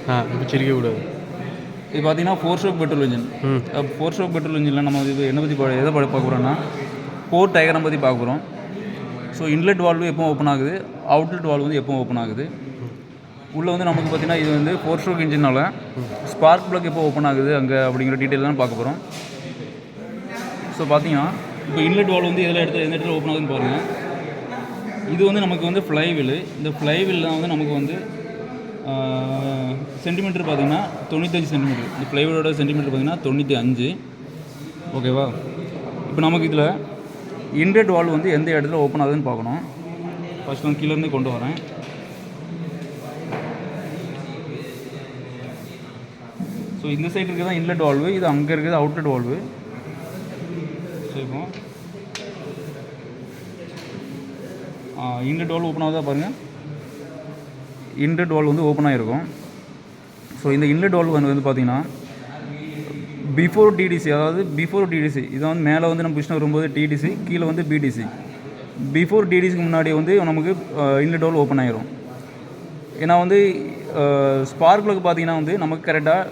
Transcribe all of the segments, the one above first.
இப்போ சிரிக்கக்கூடாது. இது பார்த்தீங்கன்னா 4 stroke petrol engine. 4 stroke petrol இன்ஜினில் நம்ம இது என்ன பற்றி எதை பார்க்க போகிறோம்னா போர் டயக்ராம் பற்றி பார்க்க போகிறோம். ஸோ இன்லெட் வால்வு எப்போ ஓப்பன் ஆகுது, அவுட்லெட் வால்வு வந்து எப்போ ஓப்பன் ஆகுது, உள்ளே வந்து நமக்கு பார்த்தீங்கன்னா இது வந்து 4 ஸ்ட்ரோக் இன்ஜினால் ஸ்பார்க் ப்ளக் எப்போ ஓப்பன் ஆகுது அங்கே அப்படிங்கிற டீட்டெயில் தான் பார்க்க போகிறோம். ஸோ பார்த்தீங்கன்னா இப்போ இன்லெட் வால்வு வந்து எந்த இடத்துல ஓப்பன் ஆகுதுன்னு பாருங்கள். இது வந்து நமக்கு வந்து ஃப்ளைவில், இந்த ஃப்ளைவில் தான் வந்து நமக்கு வந்து சென்டிமீட்டர் பார்த்திங்கன்னா 95 சென்டிமீட்டர். இந்த ஃப்ளைவோட சென்டிமீட்டர் பார்த்திங்கன்னா 95. ஓகேவா? இப்போ நமக்கு இதில் இன்லெட் வால்வு வந்து எந்த இடத்துல ஓப்பன் ஆகுதுன்னு பார்க்கணும். ஃபஸ்ட் வந்து கீழேருந்து கொண்டு வரேன். ஸோ இந்த சைடு இருக்குது தான் இன்லெட் வால்வு, இது அங்கே இருக்குது அவுட்லெட் வால்வு. ஸோ இப்போ இன்லெட் வால்வு ஓப்பன் ஆகுதா பாருங்கள். இன்லெட் வால்வு வந்து ஓப்பன் ஆகிருக்கும். ஸோ இந்த இன்லெட் வால்வு வந்து பார்த்திங்கன்னா பிஃபோர் டிடிசி, அதாவது பிஃபோர் டிடிசி, இதை வந்து மேலே வந்து நம்ம பிஸ்டன் வரும்போது டிடிசி, கீழே வந்து பிடிசி. பிஃபோர் டிடிசிக்கு முன்னாடி வந்து நமக்கு இன்லெட் வால்வு ஓப்பன் ஆகிரும். ஏன்னா வந்து ஸ்பார்க் ப்ளக் பார்த்திங்கன்னா வந்து நமக்கு கரெக்டாக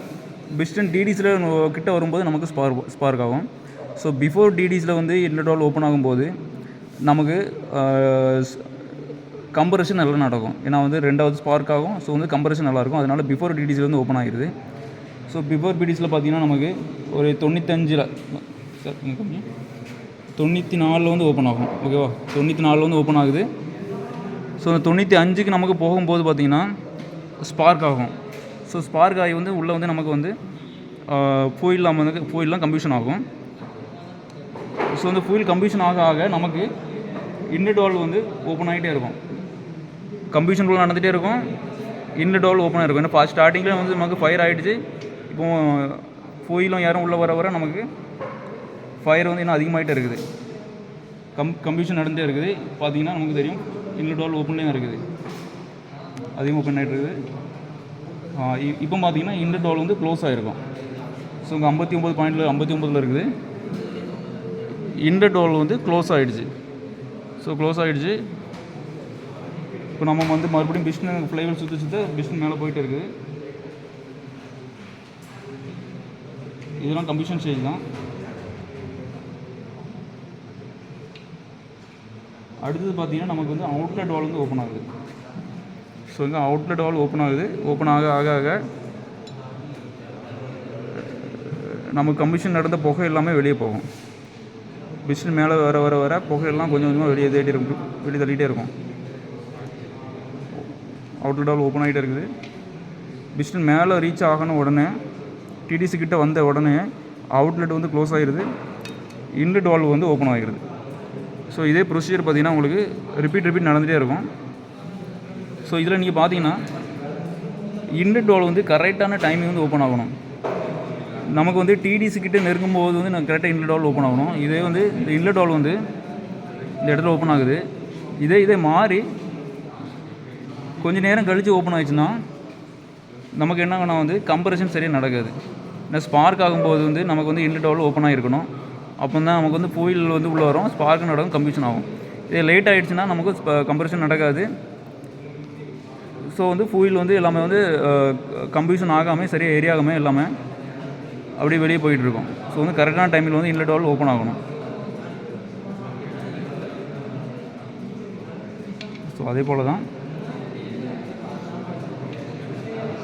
பிஸ்டன் டிடிசியில் கிட்ட வரும்போது நமக்கு ஸ்பார்க் ஆகும். ஸோ பிஃபோர் டிடிசியில் வந்து இன்லெட் வால்வு ஓப்பன் ஆகும்போது நமக்கு கம்ப்ரஷன் நல்லா நடக்கும். ஏன்னா வந்து ரெண்டாவது ஸ்பார்க் ஆகும். ஸோ வந்து கம்ப்ரஷன் நல்லாயிருக்கும். அதனால் பிஃபோர் டிடிசியில் வந்து ஓப்பன் ஆகிடுது. ஸோ பிஃபோர் பிடிசியில் பார்த்தீங்கன்னா நமக்கு ஒரு 95 சார் கம்மி 94 வந்து ஓப்பன் ஆகும். ஓகேவா? 94 வந்து ஓப்பன் ஆகுது. ஸோ அந்த 95க்கு நமக்கு போகும்போது பார்த்திங்கன்னா ஸ்பார்க் ஆகும். ஸோ ஸ்பார்க் ஆகி வந்து உள்ளே வந்து நமக்கு வந்து ஃபுயில்லாம் கம்ப்யூஷன் ஆகும். ஸோ அந்த ஃபுயில் கம்ப்யூஷன் ஆக ஆக நமக்கு இன்லெட் வால்வு வந்து ஓப்பன் ஆகிட்டே இருக்கும். கம்ப்யூஷன் உள்ள நடந்துகிட்டே இருக்கும், இன்லெட் வால்வு ஓப்பன் ஆகிருக்கும். ஏன்னா ஸ்டார்டிங்கில் வந்து நமக்கு ஃபயர் ஆகிடுச்சு. இப்போது ஃபுயிலும் யாரும் உள்ளே வர நமக்கு ஃபயர் வந்து இன்னும் அதிகமாகிட்டே இருக்குது. கம்ப்யூஷன் நடந்துகிட்டே இருக்குது. பார்த்திங்கன்னா நமக்கு தெரியும் இன்லெட் வால்வு ஓப்பன்லேயே தான் இருக்குது, அதிகமாக ஓப்பன் ஆகிட்டு இருக்குது. இப்போ பார்த்திங்கன்னா இன்லெட் வால்வு வந்து க்ளோஸ் ஆகிருக்கும். ஸோ இங்கே 59.59 இருக்குது. இன்லெட் வால்வு வந்து க்ளோஸ் ஆகிடுச்சு. ஸோ க்ளோஸ் ஆகிடுச்சு. இப்போ நம்ம வந்து மறுபடியும் பிஸ்டன் ஃப்ளைவில் சுற்ற பிஸ்டன் மேலே போயிட்டு இருக்குது. இதெல்லாம் கம்ப்யூஷன் ஸ்டேஜ் தான். அடுத்தது பார்த்திங்கன்னா நமக்கு வந்து அவுட்லெட் வால்வு வந்து ஓப்பன் ஆகுது. ஸோ இங்கே அவுட்லெட் வால்வு ஓப்பன் ஆகுது. ஓப்பன் ஆக ஆக ஆக நமக்கு கம்ப்யூஷன் நடந்த புகை எல்லாமே வெளியே போகும். பிஸ்டன் மேலே வர வர வர புகையெல்லாம் கொஞ்சம் கொஞ்சமாக வெளியே தள்ளிகிட்டே இருக்கும். அவுட்லெட் வால்வு ஓப்பன் ஆகிட்டே இருக்குது. பிஸ்டன் மேலே ரீச் ஆகணும் உடனே, டிடிசி கிட்ட வந்த உடனே அவுட்லெட் வந்து க்ளோஸ் ஆகிடுது, இன்லெட் வால்வு வந்து ஓப்பன் ஆகிடுது. ஸோ இதே ப்ரொசீஜர் பார்த்திங்கன்னா உங்களுக்கு ரிப்பீட் நடந்துகிட்டே இருக்கும். ஸோ இதில் நீங்கள் பார்த்தீங்கன்னா இன்லெட் வால்வு வந்து கரெக்டான டைமிங் வந்து ஓப்பன் ஆகணும். நமக்கு வந்து டிடிசி கிட்டே நெருங்கும் போது வந்து நான் கரெக்டாக இன்லெட் வால்வு ஓப்பன் ஆகணும். இதே வந்து இந்த இன்லெட் வால்வு வந்து இந்த இடத்துல ஓப்பன் ஆகுது. இதே மாறி கொஞ்சம் நேரம் கழித்து ஓப்பன் ஆகிடுச்சுன்னா நமக்கு என்ன வேணால் வந்து கம்ப்ரஷன் சரியாக நடக்காது. இந்த ஸ்பார்க் ஆகும்போது வந்து நமக்கு வந்து இன்லெட் வால்வு ஓப்பன் ஆகிருக்கணும். அப்போ தான் நமக்கு வந்து ஃபுயில் வந்து உள்ளே வரும், ஸ்பார்க் நடக்கும், கம்ப்யூஷன் ஆகும். இதே லேட் ஆகிடுச்சுன்னா நமக்கு கம்ப்ரஷன் நடக்காது. ஸோ வந்து ஃபுயில் வந்து எல்லாமே வந்து கம்ப்யூஷன் ஆகாமல் சரியாக ஏரியாகாமல் எல்லாமே அப்படியே வெளியே போயிட்டுருக்கும். ஸோ வந்து கரெக்டான டைமில் வந்து இன்லெட் வால்வு ஓப்பன் ஆகணும். ஸோ அதே போல் தான்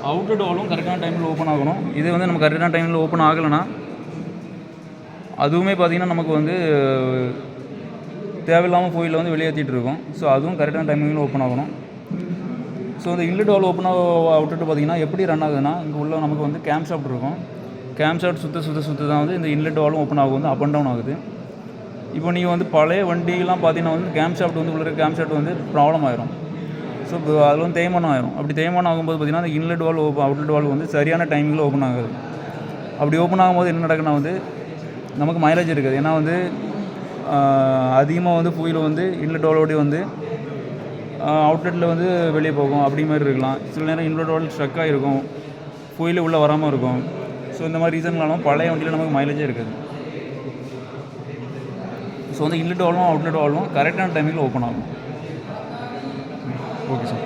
அவுட்லெட் வால்வும் கரெக்டான டைமில் ஓப்பன் ஆகணும். இதே வந்து நம்ம கரெக்டான டைமில் ஓப்பன் ஆகலைன்னா அதுவுமே பார்த்திங்கன்னா நமக்கு வந்து தேவையில்லாமல் ஃபுயிலில் வந்து வெளியேற்றிட்டு இருக்கும். ஸோ அதுவும் கரெக்டான டைமிங்கில் ஓப்பன் ஆகணும். ஸோ இந்த இன்லெட் வால்வு ஓப்பன் அவுட்லெட் பார்த்திங்கன்னா எப்படி ரன் ஆகுதுன்னா, இங்கே உள்ள நமக்கு வந்து கேம் ஷாஃப்ட் இருக்கும். கேம் ஷாஃப்ட் சுற்ற தான் வந்து இந்த இன்லெட் வால்வும் ஓப்பன் ஆகும், வந்து அப் அண்ட் டவுன் ஆகுது. இப்போ நீங்கள் வந்து பழைய வண்டிலாம் பார்த்தீங்கன்னா வந்து கேம் ஷாஃப்ட் வந்து உள்ள கேம் ஷாஃப்ட் வந்து ப்ராப்ளம் ஆயிரும். ஸோ அதில் வந்து தேய்மானம் ஆயிரும். அப்படி தேய்மானம் ஆகும்போது பார்த்திங்கன்னா அந்த இன்லெட் வால்வு அவுட்லெட் வால்வு வந்து சரியான டைமிங்கில் ஓப்பன் ஆகுது. அப்படி ஓப்பன் ஆகும்போது என்ன நடக்குன்னா வந்து நமக்கு மைலேஜ் இருக்காது. ஏன்னா வந்து அதிகமாக வந்து ஃபுயில் வந்து இன்லெட் வால்வோடய வந்து அவுட்லெட்டில் வந்து வெளியே போகும், அப்படி மாதிரி இருக்கலாம். சில நேரம் இன்லெட் வால்வு ஸ்ட்ரக் ஆகிருக்கும், ஃபுயில் உள்ளே வராமல் இருக்கும். ஸோ இந்த மாதிரி ரீசன்களாலும் பழைய வண்டியில் நமக்கு மைலேஜே இருக்காது. ஸோ வந்து இன்லெட் வால்வும் அவுட்லெட் வால்வும் கரெக்டான டைமிங்கில் ஓப்பன் ஆகும். Okay sir.